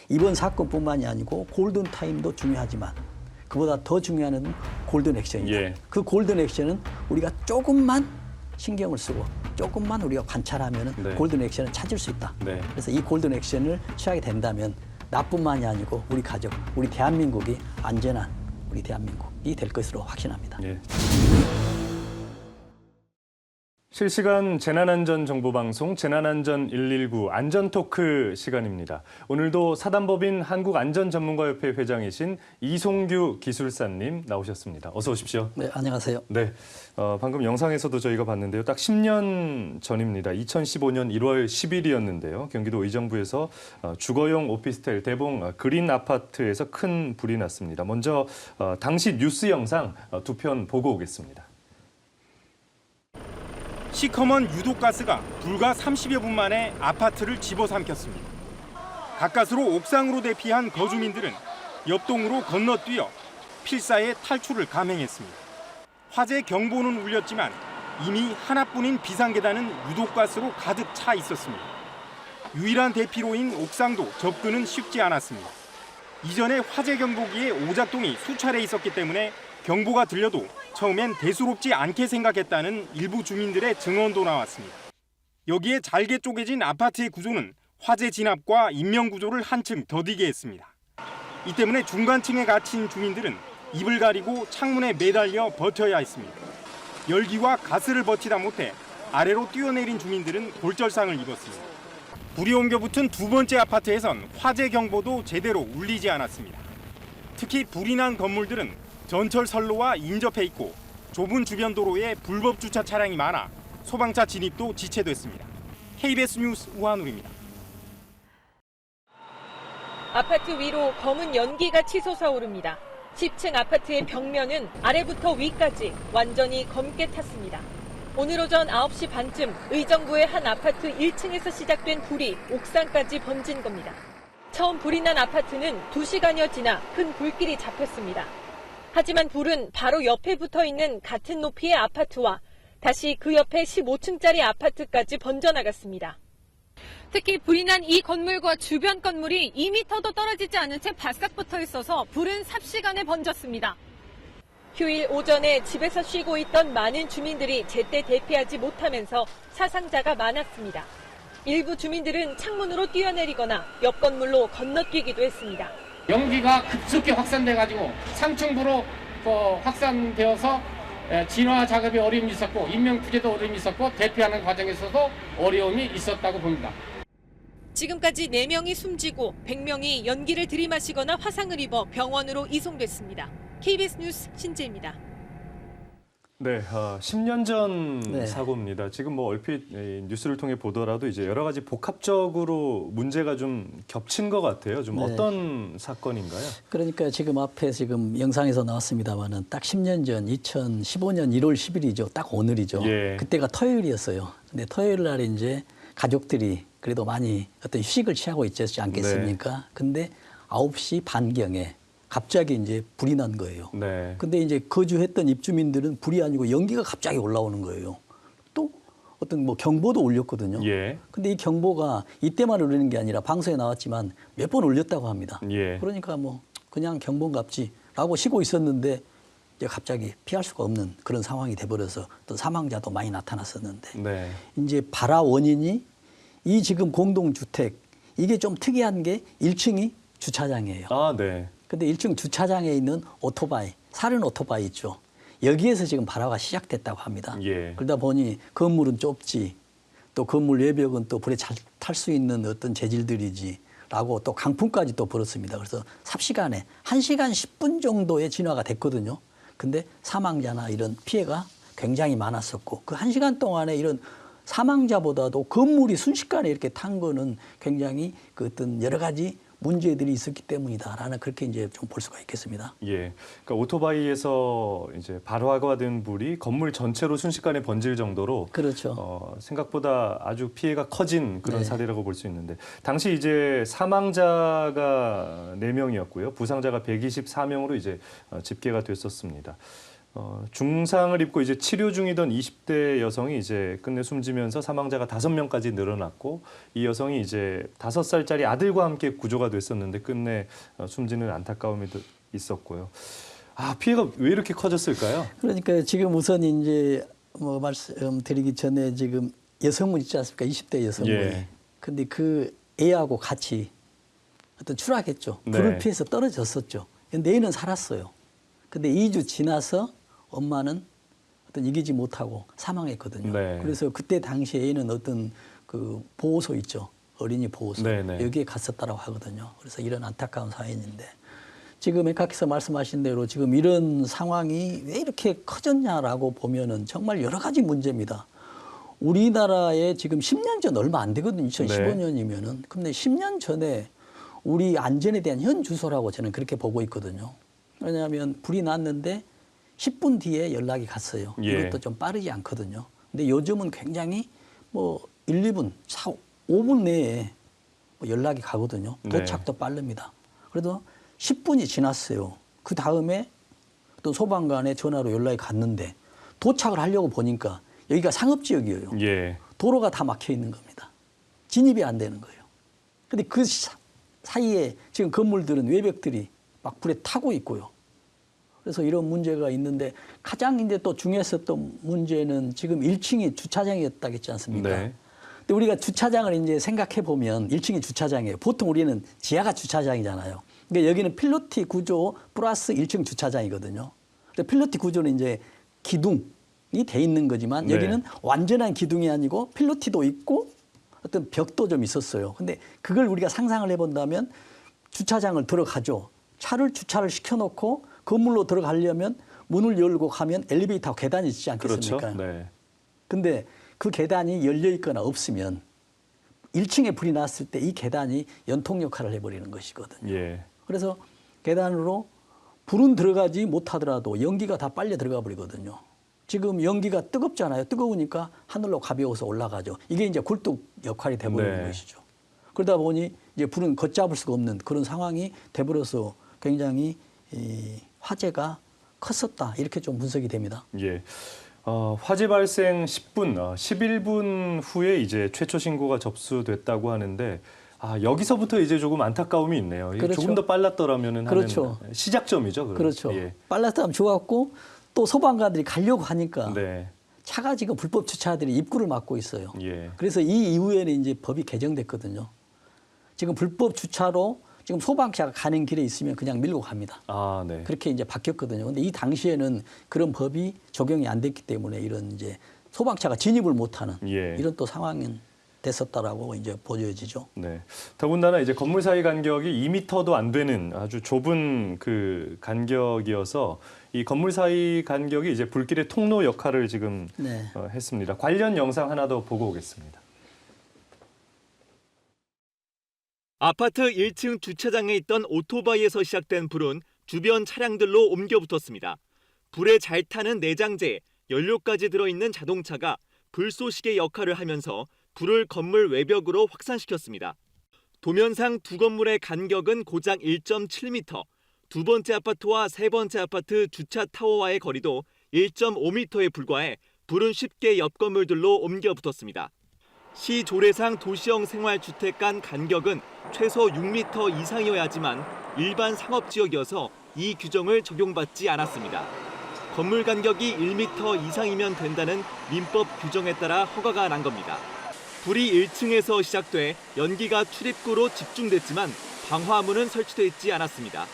이번 사건뿐만이 아니고 골든 타임도 중요하지만 그보다 더 중요한 건 골든 액션입니다. 예. 그 골든 액션은 우리가 조금만 신경을 쓰고 조금만 우리가 관찰하면 네. 골든 액션을 찾을 수 있다. 네. 그래서 이 골든 액션을 취하게 된다면 나뿐만이 아니고 우리 가족, 우리 대한민국이 안전한 우리 대한민국이 될 것으로 확신합니다. 예. 실시간 재난안전정보방송 재난안전 119 안전토크 시간입니다. 오늘도 사단법인 한국안전전문가협회 회장이신 이송규 기술사님 나오셨습니다. 어서 오십시오. 네, 안녕하세요. 네, 방금 영상에서도 저희가 봤는데요. 딱 10년 전입니다. 2015년 1월 10일이었는데요. 경기도 의정부에서 주거용 오피스텔 대봉 그린 아파트에서 큰 불이 났습니다. 먼저 당시 뉴스 영상 두 편 보고 오겠습니다. 시커먼 유독가스가 불과 30여 분 만에 아파트를 집어삼켰습니다. 가까스로 옥상으로 대피한 거주민들은 옆동으로 건너뛰어 필사의 탈출을 감행했습니다. 화재 경보는 울렸지만 이미 하나뿐인 비상계단은 유독가스로 가득 차 있었습니다. 유일한 대피로인 옥상도 접근은 쉽지 않았습니다. 이전에 화재 경보기에 오작동이 수차례 있었기 때문에 경보가 들려도 처음엔 대수롭지 않게 생각했다는 일부 주민들의 증언도 나왔습니다. 여기에 잘게 쪼개진 아파트의 구조는 화재 진압과 인명 구조를 한층 더디게 했습니다. 이 때문에 중간층에 갇힌 주민들은 입을 가리고 창문에 매달려 버텨야 했습니다. 열기와 가스를 버티다 못해 아래로 뛰어내린 주민들은 골절상을 입었습니다. 불이 옮겨 붙은 두 번째 아파트에선 화재 경보도 제대로 울리지 않았습니다. 특히 불이 난 건물들은 전철 선로와 인접해 있고 좁은 주변 도로에 불법 주차 차량이 많아 소방차 진입도 지체됐습니다. KBS 뉴스 우한울입니다. 아파트 위로 검은 연기가 치솟아 오릅니다. 10층 아파트의 벽면은 아래부터 위까지 완전히 검게 탔습니다. 오늘 오전 9시 반쯤 의정부의 한 아파트 1층에서 시작된 불이 옥상까지 번진 겁니다. 처음 불이 난 아파트는 2시간여 지나 큰 불길이 잡혔습니다. 하지만 불은 바로 옆에 붙어 있는 같은 높이의 아파트와 다시 그 옆에 15층짜리 아파트까지 번져나갔습니다. 특히 불이 난 이 건물과 주변 건물이 2m도 떨어지지 않은 채 바싹 붙어 있어서 불은 삽시간에 번졌습니다. 휴일 오전에 집에서 쉬고 있던 많은 주민들이 제때 대피하지 못하면서 사상자가 많았습니다. 일부 주민들은 창문으로 뛰어내리거나 옆 건물로 건너뛰기도 했습니다. 연기가 급속히 확산돼가지고 상층부로 확산되어서 진화 작업에 어려움이 있었고 인명 구조도 어려움이 있었고 대피하는 과정에서도 어려움이 있었다고 봅니다. 지금까지 4명이 숨지고 100명이 연기를 들이마시거나 화상을 입어 병원으로 이송됐습니다. KBS 뉴스 신재입니다. 네, 10년 전 네. 사고입니다. 지금 뭐 얼핏 뉴스를 통해 보더라도 이제 여러 가지 복합적으로 문제가 좀 겹친 것 같아요. 좀 네. 어떤 사건인가요? 그러니까 지금 앞에 지금 영상에서 나왔습니다만은 딱 10년 전 2015년 1월 10일이죠. 딱 오늘이죠. 예. 그때가 토요일이었어요. 근데 토요일 날 이제 가족들이 그래도 많이 어떤 휴식을 취하고 있지 않겠습니까? 네. 근데 9시 반경에 갑자기 이제 불이 난 거예요. 네. 근데 이제 거주했던 입주민들은 불이 아니고 연기가 갑자기 올라오는 거예요. 또 어떤 뭐 경보도 울렸거든요. 예. 근데 이 경보가 이때만 울리는 게 아니라 방송에 나왔지만 몇 번 울렸다고 합니다. 예. 그러니까 뭐 그냥 경보인갑지라고 쉬고 있었는데 이제 갑자기 피할 수가 없는 그런 상황이 돼버려서 또 사망자도 많이 나타났었는데 네. 이제 발화 원인이 이 지금 공동주택 이게 좀 특이한 게 1층이 주차장이에요. 아, 네. 근데 1층 주차장에 있는 오토바이, 사륜 오토바이 있죠. 여기에서 지금 발화가 시작됐다고 합니다. 예. 그러다 보니 건물은 좁지, 또 건물 외벽은 또 불에 잘 탈 수 있는 어떤 재질들이지, 라고 또 강풍까지 또 불었습니다. 그래서 삽시간에 1시간 10분 정도의 진화가 됐거든요. 근데 사망자나 이런 피해가 굉장히 많았었고, 그 1시간 동안에 이런 사망자보다도 건물이 순식간에 이렇게 탄 거는 굉장히 그 어떤 여러 가지 문제들이 있었기 때문이다라는 그렇게 이제 좀 볼 수가 있겠습니다. 예. 그러니까 오토바이에서 이제 발화가 된 불이 건물 전체로 순식간에 번질 정도로 그렇죠. 생각보다 아주 피해가 커진 그런 네. 사례라고 볼 수 있는데 당시 이제 사망자가 4명이었고요. 부상자가 124명으로 이제 집계가 됐었습니다. 중상을 입고 이제 치료 중이던 20대 여성이 이제 끝내 숨지면서 사망자가 5명까지 늘어났고 이 여성이 이제 5살짜리 아들과 함께 구조가 됐었는데 끝내 숨지는 안타까움이 있었고요. 피해가 왜 이렇게 커졌을까요? 그러니까 지금 우선 이제 뭐 말씀드리기 전에 지금 여성분 있지 않습니까? 20대 여성분. 예. 근데 그 애하고 같이 어떤 추락했죠. 불을 네. 피해서 떨어졌었죠. 근데 애는 살았어요. 근데 2주 지나서 엄마는 어떤 이기지 못하고 사망했거든요. 네. 그래서 그때 당시에 애는 어떤 그 보호소 있죠. 어린이 보호소. 네, 네. 여기에 갔었다라고 하거든요. 그래서 이런 안타까운 사연인데 지금 앵카께서 말씀하신 대로 지금 이런 상황이 왜 이렇게 커졌냐라고 보면은 정말 여러 가지 문제입니다. 우리나라에 지금 10년 전 얼마 안 되거든요. 2015년이면은. 근데 10년 전에 우리 안전에 대한 현 주소라고 저는 그렇게 보고 있거든요. 왜냐하면 불이 났는데 10분 뒤에 연락이 갔어요. 예. 이것도 좀 빠르지 않거든요. 근데 요즘은 굉장히 뭐 1, 2분, 5분 내에 뭐 연락이 가거든요. 네. 도착도 빠릅니다. 그래도 10분이 지났어요. 그 다음에 또 소방관에 전화로 연락이 갔는데 도착을 하려고 보니까 여기가 상업지역이에요. 예. 도로가 다 막혀 있는 겁니다. 진입이 안 되는 거예요. 근데 그 사이에 지금 건물들은 외벽들이 막 불에 타고 있고요. 그래서 이런 문제가 있는데 가장 이제 또 중요했었던 문제는 지금 1층이 주차장이었다겠지 않습니까? 네. 근데 우리가 주차장을 이제 생각해 보면 1층이 주차장이에요. 보통 우리는 지하가 주차장이잖아요. 그러니까 여기는 필로티 구조 플러스 1층 주차장이거든요. 근데 필로티 구조는 이제 기둥이 돼 있는 거지만 네. 여기는 완전한 기둥이 아니고 필로티도 있고 어떤 벽도 좀 있었어요. 근데 그걸 우리가 상상을 해본다면 주차장을 들어가죠. 차를 주차를 시켜놓고 건물로 들어가려면 문을 열고 가면 엘리베이터하고 계단이 있지 않겠습니까? 그렇죠. 네. 근데 그 계단이 열려 있거나 없으면 1층에 불이 났을 때 이 계단이 연통 역할을 해버리는 것이거든요. 예. 그래서 계단으로 불은 들어가지 못하더라도 연기가 다 빨려 들어가 버리거든요. 지금 연기가 뜨겁잖아요. 뜨거우니까 하늘로 가벼워서 올라가죠. 이게 이제 굴뚝 역할이 돼버리는 네. 것이죠. 그러다 보니 이제 불은 걷잡을 수가 없는 그런 상황이 돼버려서 굉장히 화재가 컸었다. 이렇게 좀 분석이 됩니다. 예. 화재 발생 11분 후에 이제 최초 신고가 접수됐다고 하는데 여기서부터 이제 조금 안타까움이 있네요. 이게 그렇죠. 조금 더 빨랐더라면은 그렇죠. 하는 시작점이죠. 그럼. 그렇죠. 예. 빨랐다면 좋았고 또 소방관들이 가려고 하니까 네. 차가 지금 불법 주차들이 입구를 막고 있어요. 예. 그래서 이 이후에는 이제 법이 개정됐거든요. 지금 불법 주차로 지금 소방차가 가는 길에 있으면 그냥 밀고 갑니다. 네. 그렇게 이제 바뀌었거든요. 근데 이 당시에는 그런 법이 적용이 안 됐기 때문에 이런 이제 소방차가 진입을 못하는 예. 이런 또 상황이 됐었다라고 이제 보여지죠. 네. 더군다나 이제 건물 사이 간격이 2m도 안 되는 아주 좁은 그 간격이어서 이 건물 사이 간격이 이제 불길의 통로 역할을 지금 네. 했습니다. 관련 영상 하나 더 보고 오겠습니다. 아파트 1층 주차장에 있던 오토바이에서 시작된 불은 주변 차량들로 옮겨 붙었습니다. 불에 잘 타는 내장재에 연료까지 들어있는 자동차가 불쏘시개 역할을 하면서 불을 건물 외벽으로 확산시켰습니다. 도면상 두 건물의 간격은 고작 1.7m, 두 번째 아파트와 세 번째 아파트 주차 타워와의 거리도 1.5m에 불과해 불은 쉽게 옆 건물들로 옮겨 붙었습니다. 시 조례상 도시형 생활주택 간 간격은 최소 6m 이상이어야지만 일반 상업지역이어서 이 규정을 적용받지 않았습니다. 건물 간격이 1m 이상이면 된다는 민법 규정에 따라 허가가 난 겁니다. 불이 1층에서 시작돼 연기가 출입구로 집중됐지만 방화문은 설치돼 있지 않았습니다.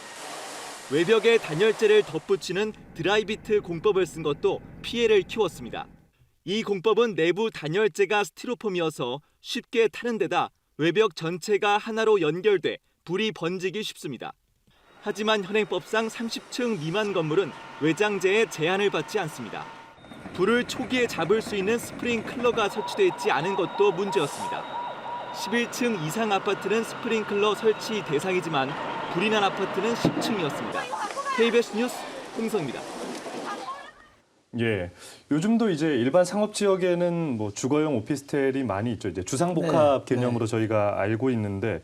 외벽에 단열재를 덧붙이는 드라이비트 공법을 쓴 것도 피해를 키웠습니다. 이 공법은 내부 단열재가 스티로폼이어서 쉽게 타는 데다 외벽 전체가 하나로 연결돼 불이 번지기 쉽습니다. 하지만 현행법상 30층 미만 건물은 외장재에 제한을 받지 않습니다. 불을 초기에 잡을 수 있는 스프링클러가 설치돼 있지 않은 것도 문제였습니다. 11층 이상 아파트는 스프링클러 설치 대상이지만 불이 난 아파트는 10층이었습니다. KBS 뉴스 홍성입니다. 예, 요즘도 이제 일반 상업 지역에는 뭐 주거용 오피스텔이 많이 있죠. 이제 주상복합 네, 개념으로 저희가 알고 있는데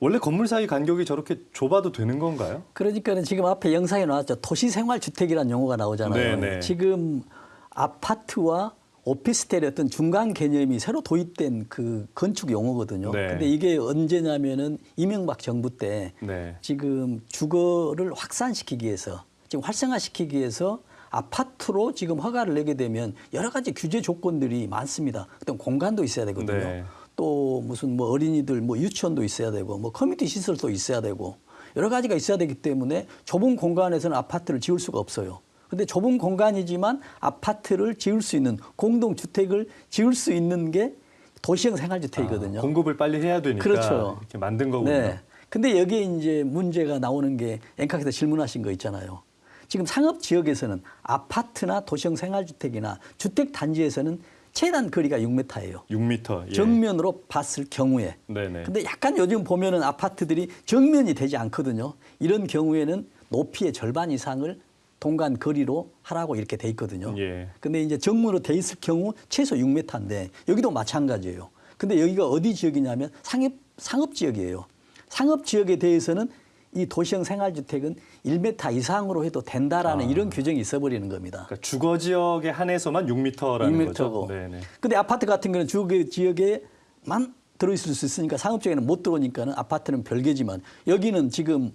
원래 건물 사이 간격이 저렇게 좁아도 되는 건가요? 그러니까는 지금 앞에 영상에 나왔죠. 도시생활주택이라는 용어가 나오잖아요. 네네. 지금 아파트와 오피스텔의 어떤 중간 개념이 새로 도입된 그 건축 용어거든요. 네. 근데 이게 언제냐면은 이명박 정부 때 네. 지금 주거를 확산시키기 위해서 지금 활성화시키기 위해서 아파트로 지금 허가를 내게 되면 여러 가지 규제 조건들이 많습니다. 어떤 공간도 있어야 되거든요. 네. 또 무슨 뭐 어린이들 뭐 유치원도 있어야 되고 뭐 커뮤니티 시설도 있어야 되고 여러 가지가 있어야 되기 때문에 좁은 공간에서는 아파트를 지을 수가 없어요. 근데 좁은 공간이지만 아파트를 지을 수 있는 공동주택을 지을 수 있는 게 도시형 생활주택이거든요. 공급을 빨리 해야 되니까 그렇죠. 이렇게 만든 거군요. 네. 근데 여기에 이제 문제가 나오는 게 앵커께서 질문하신 거 있잖아요. 지금 상업 지역에서는 아파트나 도시형 생활주택이나 주택 단지에서는 최단 거리가 6m예요. 6m. 예. 정면으로 봤을 경우에. 네네. 근데 약간 요즘 보면은 아파트들이 정면이 되지 않거든요. 이런 경우에는 높이의 절반 이상을 동간 거리로 하라고 이렇게 돼 있거든요. 예. 근데 이제 정문으로 돼 있을 경우 최소 6m인데 여기도 마찬가지예요. 근데 여기가 어디 지역이냐면 상업 지역이에요. 상업 지역에 대해서는 이 도시형 생활주택은 1m 이상으로 해도 된다라는 이런 규정이 있어버리는 겁니다. 그러니까 주거 지역에 한해서만 6m라는 6m고. 거죠. 네네. 근데 아파트 같은 경우는 주거 지역에만 들어있을 수 있으니까 상업 지역에는 못 들어오니까는 아파트는 별개지만 여기는 지금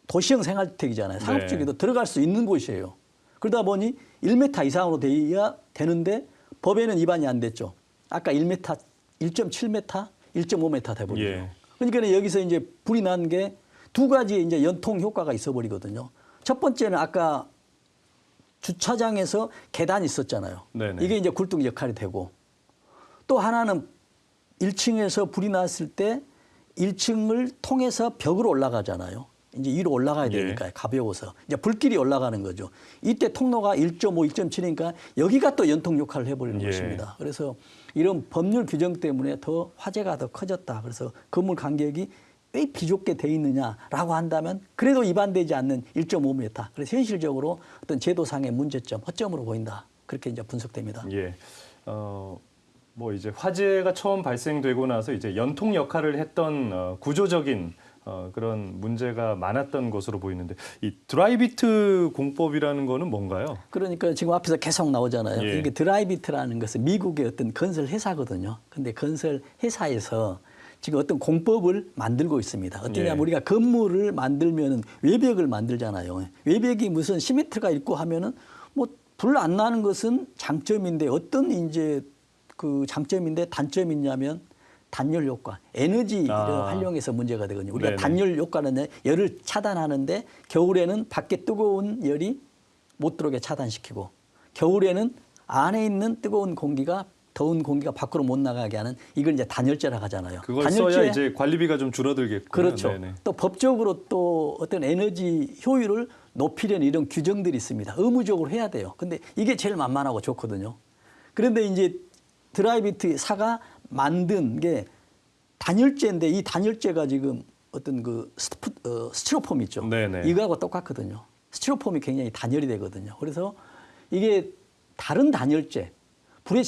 도시형 생활주택이잖아요. 상업 네. 지역에도 들어갈 수 있는 곳이에요. 그러다 보니 1m 이상으로 돼야 되는데 법에는 위반이 안 됐죠. 아까 1m, 1.7m, 1.5m 돼버리죠. 예. 그러니까 여기서 이제 불이 난 게 두 가지의 이제 연통 효과가 있어 버리거든요. 첫 번째는 아까 주차장에서 계단이 있었잖아요. 네네. 이게 이제 굴뚝 역할이 되고 또 하나는 1층에서 불이 났을 때 1층을 통해서 벽으로 올라가잖아요. 이제 위로 올라가야 되니까 가벼워서 이제 불길이 올라가는 거죠. 이때 통로가 1.5, 1.7이니까 여기가 또 연통 역할을 해버리는 예. 것입니다. 그래서 이런 법률 규정 때문에 더 화제가 더 커졌다. 그래서 건물 간격이 왜 비좁게 돼 있느냐라고 한다면 그래도 위반되지 않는 1.5m. 그래서 현실적으로 어떤 제도상의 문제점, 허점으로 보인다. 그렇게 이제 분석됩니다. 예. 뭐 이제 화재가 처음 발생되고 나서 이제 연통 역할을 했던 구조적인 그런 문제가 많았던 것으로 보이는데 이 드라이비트 공법이라는 거는 뭔가요? 그러니까 지금 앞에서 계속 나오잖아요. 예. 이게 드라이비트라는 것은 미국의 어떤 건설 회사거든요. 근데 건설 회사에서 지금 어떤 공법을 만들고 있습니다. 어떠냐면 예. 우리가 건물을 만들면은 외벽을 만들잖아요. 외벽이 무슨 시멘트가 있고 하면은 뭐 불 안 나는 것은 장점인데 어떤 이제 그 장점인데 단점이 있냐면 단열 효과, 에너지를 활용해서 문제가 되거든요. 우리가 네네. 단열 효과는 열을 차단하는데 겨울에는 밖에 뜨거운 열이 못 들어오게 차단시키고 겨울에는 안에 있는 뜨거운 공기가 더운 공기가 밖으로 못 나가게 하는 이걸 이제 단열재라고 하잖아요. 그걸 써야 이제 관리비가 좀 줄어들겠군요. 그렇죠. 네네. 또 법적으로 또 어떤 에너지 효율을 높이려는 이런 규정들이 있습니다. 의무적으로 해야 돼요. 근데 이게 제일 만만하고 좋거든요. 그런데 이제 드라이비트사가 만든 게 단열재인데 이 단열재가 지금 어떤 그 스티로폼 있죠. 네네. 이거하고 똑같거든요. 스티로폼이 굉장히 단열이 되거든요. 그래서 이게 다른 단열재, 불에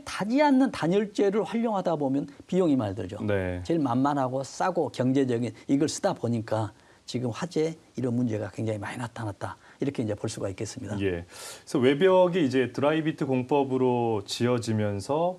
타지 않는 단열재를 활용하다 보면 비용이 많이 들죠. 네. 제일 만만하고 싸고 경제적인 이걸 쓰다 보니까 지금 화재 이런 문제가 굉장히 많이 나타났다. 이렇게 이제 볼 수가 있겠습니다. 예. 그래서 외벽이 이제 드라이비트 공법으로 지어지면서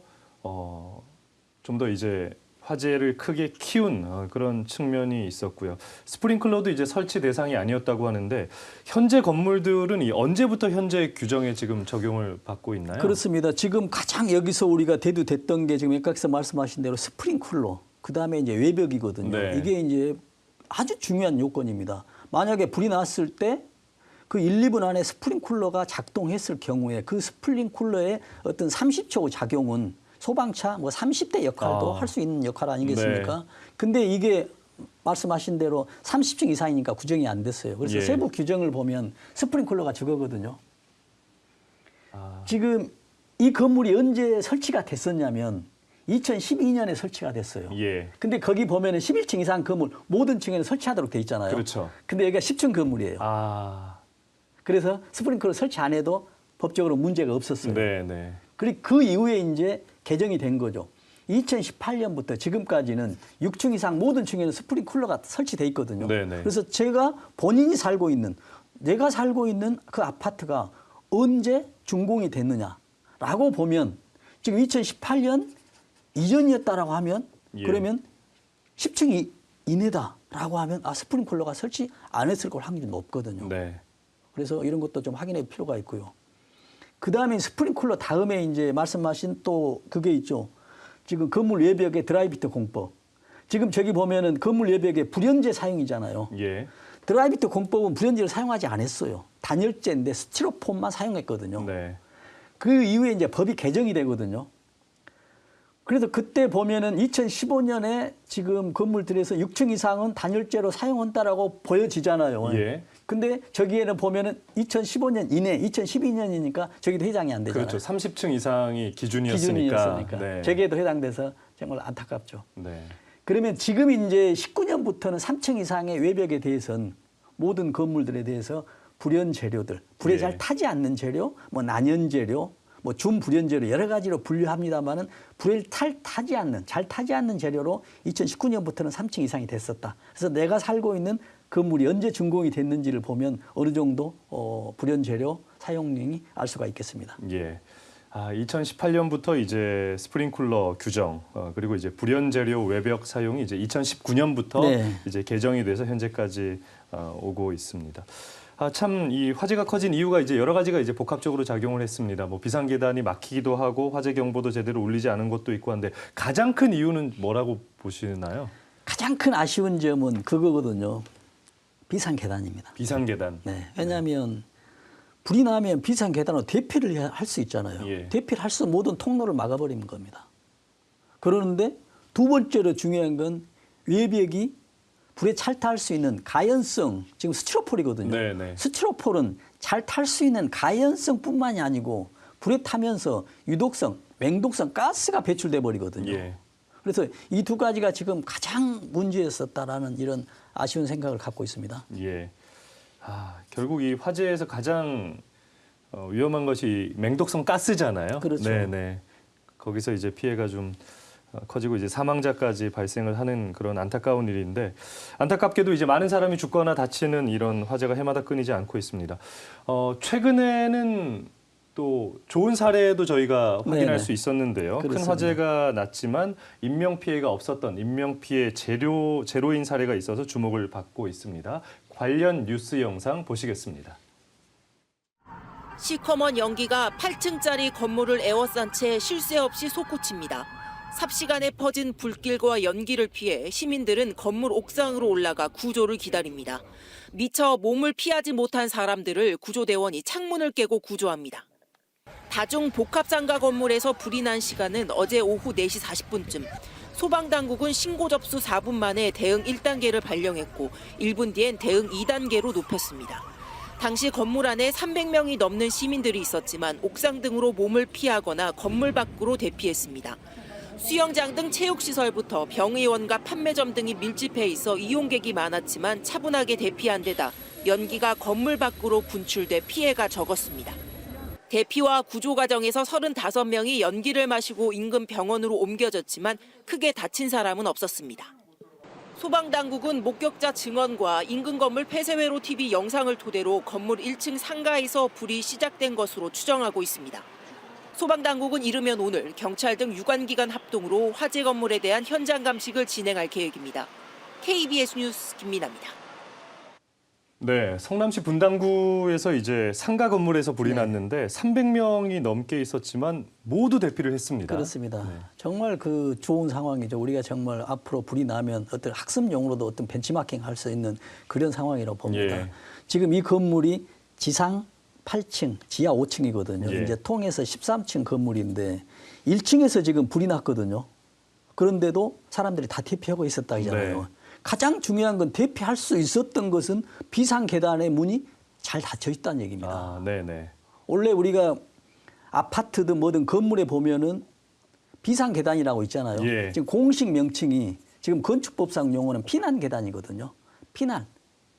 좀 더 이제 화재를 크게 키운 그런 측면이 있었고요. 스프링클러도 이제 설치 대상이 아니었다고 하는데 현재 건물들은 언제부터 현재 규정에 지금 적용을 받고 있나요? 그렇습니다. 지금 가장 여기서 우리가 대두됐던 게 지금 아까 말씀하신 대로 스프링클러, 그다음에 이제 외벽이거든요. 네. 이게 이제 아주 중요한 요건입니다. 만약에 불이 났을 때 그 1, 2분 안에 스프링클러가 작동했을 경우에 그 스프링클러의 어떤 30초 작용은 소방차 뭐 30대 역할도 할 수 있는 역할 아니겠습니까? 네. 근데 이게 말씀하신 대로 30층 이상이니까 규정이 안 됐어요. 그래서 예. 세부 규정을 보면 스프링클러가 저거거든요. 지금 이 건물이 언제 설치가 됐었냐면 2012년에 설치가 됐어요. 예. 근데 거기 보면은 11층 이상 건물 모든 층에는 설치하도록 돼 있잖아요. 그렇죠. 근데 여기가 10층 건물이에요. 그래서 스프링클러 설치 안 해도 법적으로 문제가 없었어요. 네, 네. 그리고 그 이후에 이제 개정이 된 거죠. 2018년부터 지금까지는 6층 이상 모든 층에는 스프링클러가 설치돼 있거든요. 네네. 그래서 제가 본인이 살고 있는 내가 살고 있는 그 아파트가 언제 준공이 됐느냐라고 보면 지금 2018년 이전이었다라고 하면 예. 그러면 10층 이내다라고 하면 스프링클러가 설치 안 했을 걸 확률이 높거든요. 네. 그래서 이런 것도 좀 확인할 필요가 있고요. 그 다음에 스프링클러 다음에 이제 말씀하신 또 그게 있죠. 지금 건물 외벽의 드라이비트 공법. 지금 저기 보면은 건물 외벽에 불연제 사용이잖아요. 예. 드라이비트 공법은 불연제를 사용하지 않았어요. 단열재인데 스티로폼만 사용했거든요. 네. 그 이후에 이제 법이 개정이 되거든요. 그래서 그때 보면은 2015년에 지금 건물들에서 6층 이상은 단열재로 사용한다라고 보여지잖아요. 예. 근데 저기에는 보면은 2015년 이내, 2012년이니까 저기도 해당이 안 되잖아요. 그렇죠. 30층 이상이 기준이었으니까. 네. 저기에도 해당돼서 정말 안타깝죠. 네. 그러면 지금 이제 19년부터는 3층 이상의 외벽에 대해서는 모든 건물들에 대해서 불연 재료들, 불에 예. 잘 타지 않는 재료, 뭐 난연 재료, 뭐 준불연 재료 여러 가지로 분류합니다만은 불에 타지 않는, 잘 타지 않는 재료로 2019년부터는 3층 이상이 됐었다. 그래서 내가 살고 있는 건물이 언제 준공이 됐는지를 보면 어느 정도 불연 재료 사용량이 알 수가 있겠습니다. 예. 2018년부터 이제 스프링클러 규정 그리고 이제 불연 재료 외벽 사용이 이제 2019년부터 네. 이제 개정이 돼서 현재까지 오고 있습니다. 참 이 화재가 커진 이유가 이제 여러 가지가 이제 복합적으로 작용을 했습니다. 뭐 비상 계단이 막히기도 하고 화재 경보도 제대로 울리지 않은 것도 있고 한데 가장 큰 이유는 뭐라고 보시나요? 가장 큰 아쉬운 점은 그거거든요. 비상 계단입니다. 비상 계단. 네. 왜냐하면 불이 나면 비상 계단으로 대피를 할 수 있잖아요. 예. 대피를 할 수 모든 통로를 막아버리는 겁니다. 그러는데 두 번째로 중요한 건 외벽이 불에 잘 탈 수 있는 가연성, 지금 스티로폴이거든요. 네네. 스티로폴은 잘 탈 수 있는 가연성뿐만이 아니고 불에 타면서 유독성, 맹독성 가스가 배출돼 버리거든요. 예. 그래서 이 두 가지가 지금 가장 문제였었다라는 이런 아쉬운 생각을 갖고 있습니다. 예. 결국 이 화재에서 가장 위험한 것이 맹독성 가스잖아요. 그렇죠. 네네. 거기서 이제 피해가 좀 커지고 이제 사망자까지 발생을 하는 그런 안타까운 일인데 안타깝게도 이제 많은 사람이 죽거나 다치는 이런 화재가 해마다 끊이지 않고 있습니다. 최근에는 또 좋은 사례도 저희가 확인할 네네. 수 있었는데요. 그렇습니다. 큰 화재가 났지만 인명 피해가 없었던 인명 피해 제로인 사례가 있어서 주목을 받고 있습니다. 관련 뉴스 영상 보시겠습니다. 시커먼 연기가 8층짜리 건물을 에워싼 채 쉴 새 없이 솟구칩니다. 삽시간에 퍼진 불길과 연기를 피해 시민들은 건물 옥상으로 올라가 구조를 기다립니다. 미처 몸을 피하지 못한 사람들을 구조대원이 창문을 깨고 구조합니다. 다중 복합상가 건물에서 불이 난 시간은 어제 오후 4시 40분쯤. 소방당국은 신고 접수 4분 만에 대응 1단계를 발령했고 1분 뒤엔 대응 2단계로 높였습니다. 당시 건물 안에 300명이 넘는 시민들이 있었지만 옥상 등으로 몸을 피하거나 건물 밖으로 대피했습니다. 수영장 등 체육시설부터 병의원과 판매점 등이 밀집해 있어 이용객이 많았지만 차분하게 대피한 데다 연기가 건물 밖으로 분출돼 피해가 적었습니다. 대피와 구조 과정에서 35명이 연기를 마시고 인근 병원으로 옮겨졌지만 크게 다친 사람은 없었습니다. 소방당국은 목격자 증언과 인근 건물 폐쇄회로 TV 영상을 토대로 건물 1층 상가에서 불이 시작된 것으로 추정하고 있습니다. 소방당국은 이르면 오늘 경찰 등 유관기관 합동으로 화재 건물에 대한 현장 감식을 진행할 계획입니다. KBS 뉴스 김민아입니다. 네, 성남시 분당구에서 이제 상가 건물에서 불이 났는데 300명이 넘게 있었지만 모두 대피를 했습니다. 그렇습니다. 네. 정말 그 좋은 상황이죠. 우리가 정말 앞으로 불이 나면 어떤 학습용으로도 어떤 벤치마킹 할 수 있는 그런 상황이라고 봅니다. 예. 지금 이 건물이 지상 8층, 지하 5층이거든요. 예. 이제 통해서 13층 건물인데 1층에서 지금 불이 났거든요. 그런데도 사람들이 다 대피하고 있었다 하잖아요. 네. 가장 중요한 건 대피할 수 있었던 것은 비상 계단의 문이 잘 닫혀 있다는 얘기입니다. 네네. 원래 우리가 아파트든 뭐든 건물에 보면은 비상 계단이라고 있잖아요. 예. 지금 공식 명칭이 지금 건축법상 용어는 피난 계단이거든요. 피난.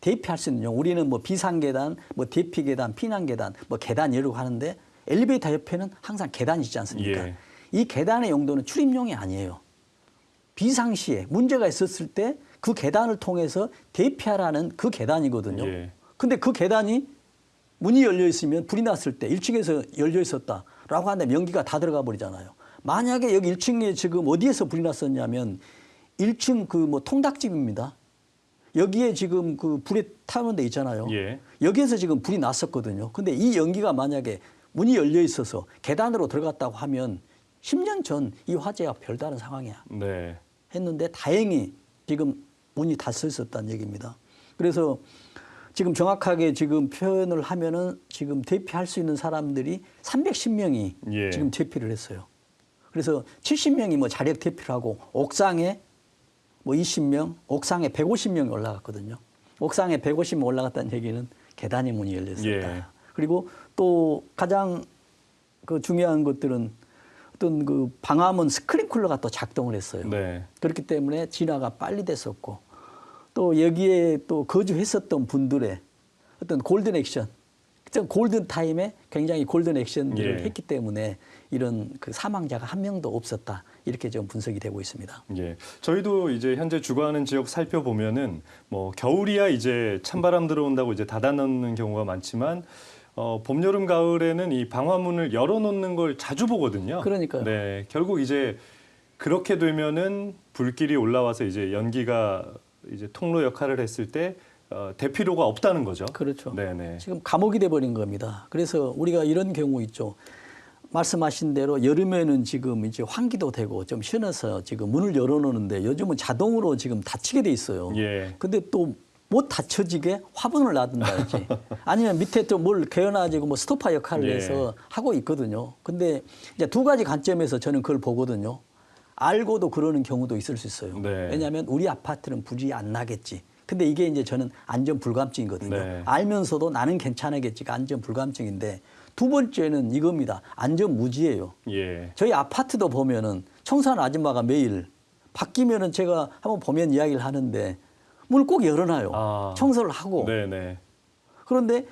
대피할 수 있는 용어. 우리는 뭐 비상 계단, 뭐 대피 계단, 피난 계단, 뭐 계단 이라고 하는데 엘리베이터 옆에는 항상 계단이 있지 않습니까? 예. 이 계단의 용도는 출입용이 아니에요. 비상시에 문제가 있었을 때 그 계단을 통해서 대피하라는 그 계단이거든요. 예. 근데 그 계단이 문이 열려 있으면 불이 났을 때 1층에서 열려 있었다라고 하는데 연기가 다 들어가 버리잖아요. 만약에 여기 1층에 지금 어디에서 불이 났었냐면 1층 그 뭐 통닭집입니다. 여기에 지금 그 불에 타는 데 있잖아요. 예. 여기에서 지금 불이 났었거든요. 근데 이 연기가 만약에 문이 열려 있어서 계단으로 들어갔다고 하면 10년 전 이 화재와 별다른 상황이야. 네. 했는데 다행히 지금 문이 닫혀 있었다는 얘기입니다. 그래서 지금 정확하게 지금 표현을 하면은 지금 대피할 수 있는 사람들이 310명이 예. 지금 대피를 했어요. 그래서 70명이 뭐 자력 대피를 하고 옥상에 뭐 20명, 옥상에 150명이 올라갔거든요. 옥상에 150명 올라갔다는 얘기는 계단의 문이 열렸었다. 예. 그리고 또 가장 그 중요한 것들은 어떤 그 방화문 스크린쿨러가 또 작동을 했어요. 네. 그렇기 때문에 진화가 빨리 됐었고 또 여기에 또 거주했었던 분들의 어떤 골든 액션, 골든 타임에 굉장히 골든 액션들을 예. 했기 때문에 이런 그 사망자가 한 명도 없었다. 이렇게 좀 분석이 되고 있습니다. 예. 저희도 이제 현재 주거하는 지역 살펴보면은 뭐 겨울이야 이제 찬바람 들어온다고 이제 닫아놓는 경우가 많지만 봄, 여름, 가을에는 이 방화문을 열어놓는 걸 자주 보거든요. 그러니까요. 네. 결국 이제 그렇게 되면은 불길이 올라와서 이제 연기가 이제 통로 역할을 했을 때 대피로가 없다는 거죠. 그렇죠. 네네. 지금 감옥이 돼버린 겁니다. 그래서 우리가 이런 경우 있죠. 말씀하신 대로 여름에는 지금 이제 환기도 되고 좀 시원해서 지금 문을 열어놓는데 요즘은 자동으로 지금 닫히게 돼 있어요. 예. 근데 또 못 닫혀지게 화분을 놔둔다든지 아니면 밑에 또 뭘 개어놔지고 뭐 스토퍼 역할을 예. 해서 하고 있거든요. 근데 이제 두 가지 관점에서 저는 그걸 보거든요. 알고도 그러는 경우도 있을 수 있어요. 네. 왜냐하면 우리 아파트는 불이 안 나겠지. 근데 이게 이제 저는 안전 불감증이거든요. 네. 알면서도 나는 괜찮아겠지가 안전 불감증인데 두 번째는 이겁니다. 안전 무지예요. 예. 저희 아파트도 보면은 청소하는 아줌마가 매일 바뀌면은 제가 한번 보면 이야기를 하는데 문을 꼭 열어놔요. 아. 청소를 하고. 네네. 그런데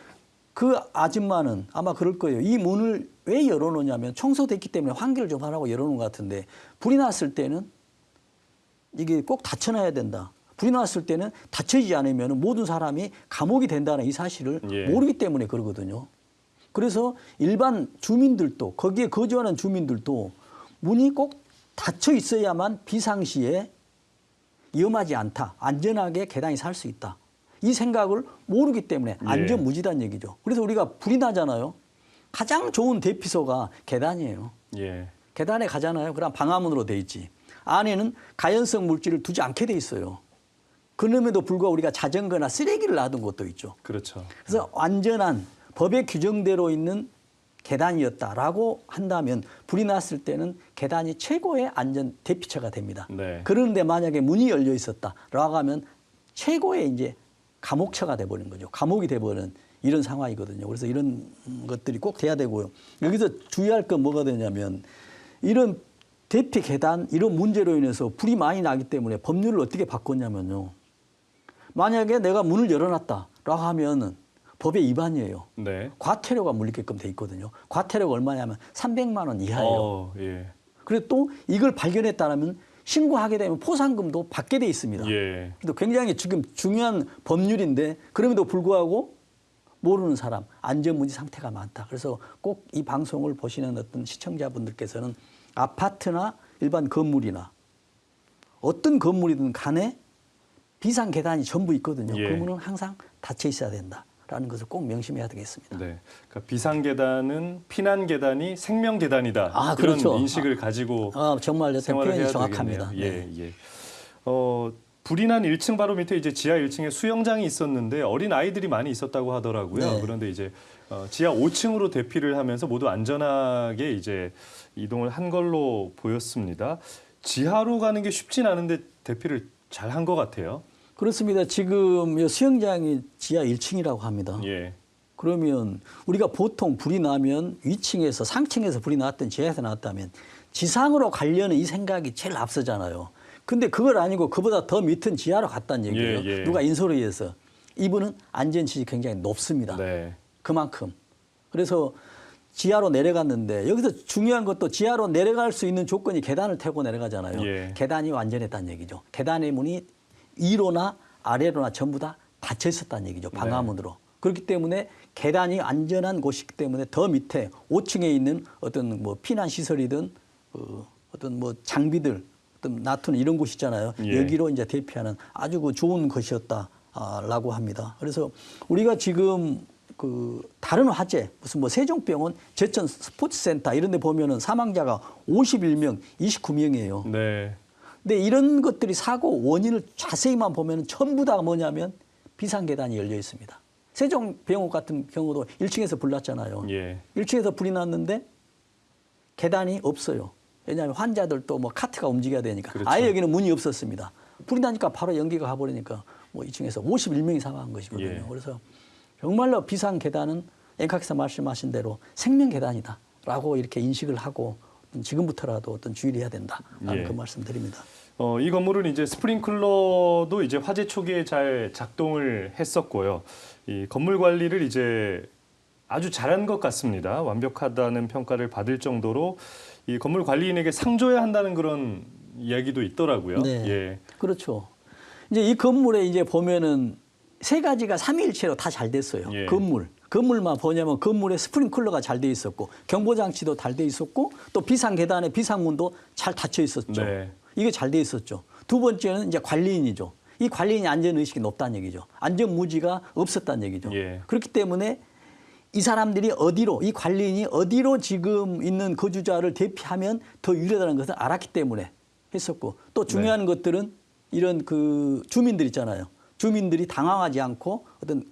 그 아줌마는 아마 그럴 거예요. 이 문을 왜 열어놓냐면 청소됐기 때문에 환기를 좀 하라고 열어놓은 것 같은데 불이 났을 때는 이게 꼭 닫혀놔야 된다. 불이 났을 때는 닫혀지지 않으면 모든 사람이 감옥이 된다는 이 사실을 예. 모르기 때문에 그러거든요. 그래서 일반 주민들도 거기에 거주하는 주민들도 문이 꼭 닫혀 있어야만 비상시에 위험하지 않다. 안전하게 계단에 살 수 있다. 이 생각을 모르기 때문에 안전무지다는 얘기죠. 그래서 우리가 불이 나잖아요. 가장 좋은 대피소가 계단이에요. 예. 계단에 가잖아요. 그럼 방화문으로 돼 있지. 안에는 가연성 물질을 두지 않게 돼 있어요. 그럼에도 불구하고 우리가 자전거나 쓰레기를 놔둔 것도 있죠. 그렇죠. 그래서 완전한 법의 규정대로 있는 계단이었다라고 한다면 불이 났을 때는 계단이 최고의 안전 대피처가 됩니다. 네. 그런데 만약에 문이 열려 있었다라고 하면 최고의 이제 감옥처가 돼버리는 거죠. 감옥이 돼버리는 이런 상황이거든요. 그래서 이런 것들이 꼭 돼야 되고요. 여기서 주의할 건 뭐가 되냐면 이런 대피 계단 이런 문제로 인해서 불이 많이 나기 때문에 법률을 어떻게 바꿨냐면요. 만약에 내가 문을 열어놨다라고 하면은 법의 위반이에요. 네. 과태료가 물리게끔 돼 있거든요. 과태료가 얼마냐면 300만 원 이하예요. 예. 그리고 또 이걸 발견했다면 신고하게 되면 포상금도 받게 돼 있습니다. 예. 그래도 굉장히 지금 중요한 법률인데 그럼에도 불구하고 모르는 사람, 안전문제 상태가 많다. 그래서 꼭 이 방송을 보시는 어떤 시청자분들께서는 아파트나 일반 건물이나 어떤 건물이든 간에 비상 계단이 전부 있거든요. 예. 그러면 항상 닫혀 있어야 된다라는 것을 꼭 명심해야 되겠습니다. 네. 그러니까 비상 계단은 피난 계단이 생명 계단이다. 아, 그런 그렇죠. 인식을 가지고 정말 생활을 표현이 해야 정확합니다. 되겠네요. 네. 예, 예. 불이 난 1층 바로 밑에 이제 지하 1층에 수영장이 있었는데 어린 아이들이 많이 있었다고 하더라고요. 네. 그런데 이제 지하 5층으로 대피를 하면서 모두 안전하게 이제 이동을 한 걸로 보였습니다. 지하로 가는 게 쉽진 않은데 대피를 잘 한 것 같아요. 그렇습니다. 지금 이 수영장이 지하 1층이라고 합니다. 예. 그러면 우리가 보통 불이 나면 위층에서 상층에서 불이 났든 지하에서 났다면 지상으로 가려는 이 생각이 제일 앞서잖아요. 근데 그걸 아니고 그보다 더 밑은 지하로 갔다는 얘기예요. 예, 예. 누가 인솔에 의해서. 이분은 안전지식이 굉장히 높습니다. 네. 그만큼. 그래서 지하로 내려갔는데 여기서 중요한 것도 지하로 내려갈 수 있는 조건이 계단을 타고 내려가잖아요. 예. 계단이 완전했다는 얘기죠. 계단의 문이 위로나 아래로나 전부 다 닫혀 있었다는 얘기죠. 방화문으로. 그렇기 때문에 계단이 안전한 곳이기 때문에 더 밑에 5층에 있는 어떤 뭐 피난 시설이든 어떤 뭐 장비들, 어떤 놔두는 이런 곳 있잖아요. 예. 여기로 이제 대피하는 아주 그 좋은 것이었다라고 합니다. 그래서 우리가 지금 그 다른 화재 무슨 뭐 세종병원 제천 스포츠센터 이런 데 보면은 사망자가 51명, 29명이에요. 네. 근데 이런 것들이 사고 원인을 자세히만 보면 전부 다 뭐냐면 비상계단이 열려 있습니다. 세종병원 같은 경우도 1층에서 불 났잖아요. 예. 1층에서 불이 났는데 계단이 없어요. 왜냐하면 환자들도 뭐 카트가 움직여야 되니까. 그렇죠. 아예 여기는 문이 없었습니다. 불이 나니까 바로 연기가 가버리니까 뭐 2층에서 51명이 사망한 것이거든요. 예. 그래서 정말로 비상계단은 앵카께서 말씀하신 대로 생명계단이다라고 이렇게 인식을 하고 지금부터라도 어떤 주의를 해야 된다라는 예. 그 말씀 드립니다. 이 건물은 이제 스프링클러도 이제 화재 초기에 잘 작동을 했었고요. 이 건물 관리를 이제 아주 잘한 것 같습니다. 완벽하다는 평가를 받을 정도로 이 건물 관리인에게 상 줘야 한다는 그런 이야기도 있더라고요. 네. 예. 그렇죠. 이제 이 건물에 이제 보면은 세 가지가 삼위일체로 다 잘 됐어요. 예. 건물만 보냐면 건물에 스프링클러가 잘 돼 있었고 경보장치도 잘 돼 있었고 또 비상계단에 비상문도 잘 닫혀 있었죠. 네. 이게 잘 돼 있었죠. 두 번째는 이제 관리인이죠. 이 관리인이 안전의식이 높다는 얘기죠. 안전무지가 없었다는 얘기죠. 예. 그렇기 때문에 이 사람들이 어디로, 이 관리인이 어디로 지금 있는 거주자를 대피하면 더 유리하다는 것을 알았기 때문에 했었고 또 중요한 것들은 이런 그 주민들 있잖아요. 주민들이 당황하지 않고 어떤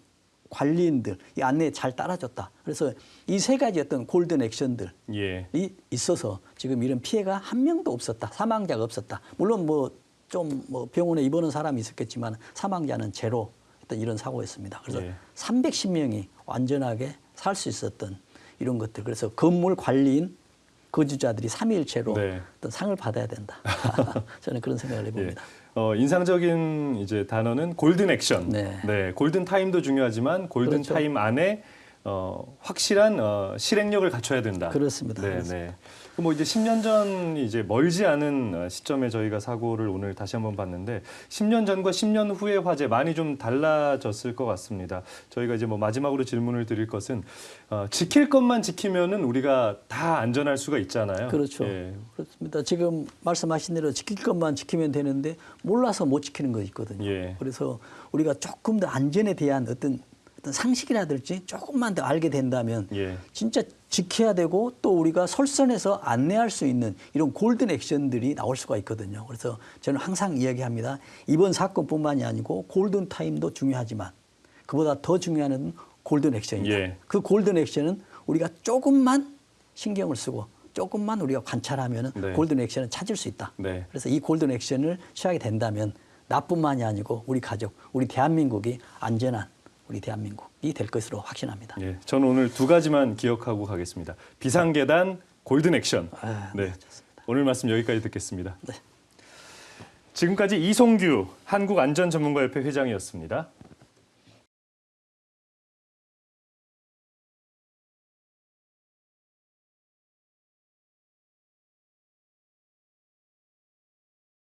관리인들 이 안내에 잘 따라줬다. 그래서 이 세 가지 어떤 골든 액션들이 예. 있어서 지금 이런 피해가 한 명도 없었다. 사망자가 없었다. 물론 뭐 좀 뭐 병원에 입원한 사람이 있었겠지만 사망자는 제로 어떤 이런 사고였습니다. 그래서 예. 310명이 완전하게 살 수 있었던 이런 것들. 그래서 건물 관리인 거주자들이 삼위일체로 네. 어떤 상을 받아야 된다. 저는 그런 생각을 해봅니다. 인상적인 이제 단어는 골든 액션. 네. 골든 타임도 중요하지만 골든 그렇죠. 타임 안에 확실한 실행력을 갖춰야 된다. 그렇습니다. 네, 네. 뭐 이제 10년 전 이제 멀지 않은 시점에 저희가 사고를 오늘 다시 한번 봤는데 10년 전과 10년 후의 화재 많이 좀 달라졌을 것 같습니다. 저희가 이제 뭐 마지막으로 질문을 드릴 것은 지킬 것만 지키면은 우리가 다 안전할 수가 있잖아요. 그렇죠. 예. 그렇습니다. 지금 말씀하신 대로 지킬 것만 지키면 되는데 몰라서 못 지키는 거 있거든요. 예. 그래서 우리가 조금 더 안전에 대한 어떤 상식이라든지 조금만 더 알게 된다면 예. 진짜 지켜야 되고 또 우리가 설선에서 안내할 수 있는 이런 골든 액션들이 나올 수가 있거든요. 그래서 저는 항상 이야기합니다. 이번 사건뿐만이 아니고 골든 타임도 중요하지만 그보다 더 중요한 건 골든 액션이다. 예. 그 골든 액션은 우리가 조금만 신경을 쓰고 조금만 우리가 관찰하면 네. 골든 액션을 찾을 수 있다. 네. 그래서 이 골든 액션을 취하게 된다면 나뿐만이 아니고 우리 가족, 우리 대한민국이 안전한 우리 대한민국이 될 것으로 확신합니다. 예, 저는 오늘 두 가지만 기억하고 가겠습니다. 비상계단, 골든 액션. 네, 오늘 말씀 여기까지 듣겠습니다. 네. 지금까지 이송규 한국안전전문가협회 회장이었습니다.